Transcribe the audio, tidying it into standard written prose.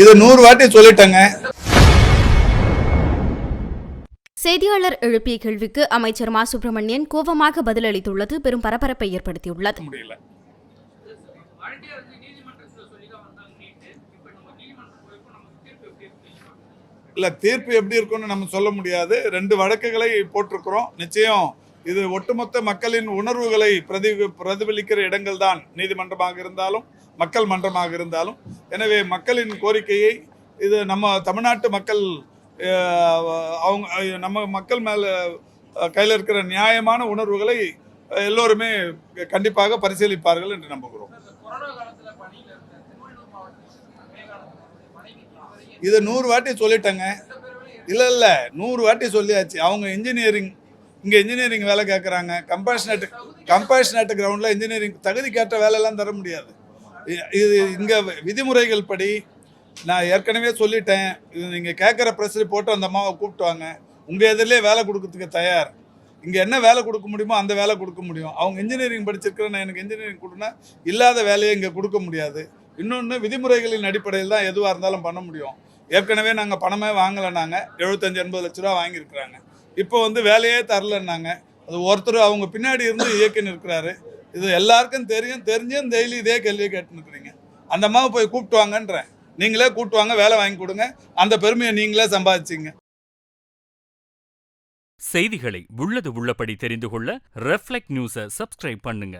இது 100 வாட்டி சொல்லிட்டேங்க. செய்தியாளர் எழுப்பிய கேள்விக்கு அமைச்சர் மா சுப்பிரமணியன் கோபமாக பதிலளித்துள்ளது பெரும் பரபரப்பை ஏற்படுத்தியுள்ளது. இல்ல, தீர்ப்பு எப்படி இருக்கும்னு நம்ம சொல்ல முடியாது. 2 வழக்குகளை போட்டிருக்கிறோம். நிச்சயம் இது ஒட்டுமொத்த மக்களின் உணர்வுகளை பிரதிபலிக்கிற இடங்கள் தான் நீதிமன்றமாக இருந்தாலும் மக்கள் மன்றமாக இருந்தாலும். எனவே மக்களின் கோரிக்கையை இது நம்ம தமிழ்நாட்டு மக்கள் அவங்க நம்ம மக்கள் மேல கையில் இருக்கிற நியாயமான உணர்வுகளை எல்லோருமே கண்டிப்பாக பரிசீலிப்பார்கள் என்று நம்புகிறோம். இது 100 வாட்டி சொல்லிட்டேங்க. இல்ல 100 வாட்டி சொல்லியாச்சு. அவங்க இன்ஜினியரிங் வேலை கேட்குறாங்க. கம்பேஷனேட் கிரவுண்டில் இன்ஜினியரிங் தகுதிக்கேற்ற வேலையெல்லாம் தர முடியாது. இது இங்கே விதிமுறைகள் படி நான் ஏற்கனவே சொல்லிட்டேன். இது நீங்கள் கேட்குற ப்ரெஸ் ரிப்போர்ட்டு அந்த அம்மாவை கூப்பிட்டு வாங்க. உங்கள் எதிரிலே வேலை கொடுக்கறதுக்கு தயார். இங்கே என்ன வேலை கொடுக்க முடியுமோ அந்த வேலை கொடுக்க முடியும். அவங்க இன்ஜினியரிங் படிச்சிருக்கிறேன், எனக்கு இன்ஜினியரிங் கொடுனா இல்லாத வேலையை இங்கே கொடுக்க முடியாது. இன்னொன்று, விதிமுறைகளின் அடிப்படையில் தான் எதுவாக இருந்தாலும் பண்ண முடியும். ஏற்கனவே நாங்கள் பணமே வாங்கலைன்னாங்க. 75-80 லட்ச ரூபா வாங்கியிருக்கிறாங்க. இப்போ வேலையே தரலன்னாங்க. அது ஒருத்தர் அவங்க பின்னாடி இருந்து இயக்கின்னு இருக்கிறாரு. இது எல்லாருக்கும் தெரிஞ்சும் டெய்லி இதே கேள்வியை கேட்டுன்னு இருக்கிறீங்க. அந்த அம்மாவை போய் கூப்பிட்டு வாங்கன்றேன். நீங்களே கூப்பிட்டு வாங்க, வேலை வாங்கி கொடுங்க. அந்த பெருமையை நீங்களே சம்பாதிச்சிங்க. செய்திகளை உள்ளது உள்ளபடி தெரிந்து கொள்ள ரெஃப்ளெக்ட் நியூஸை சப்ஸ்கிரைப் பண்ணுங்க.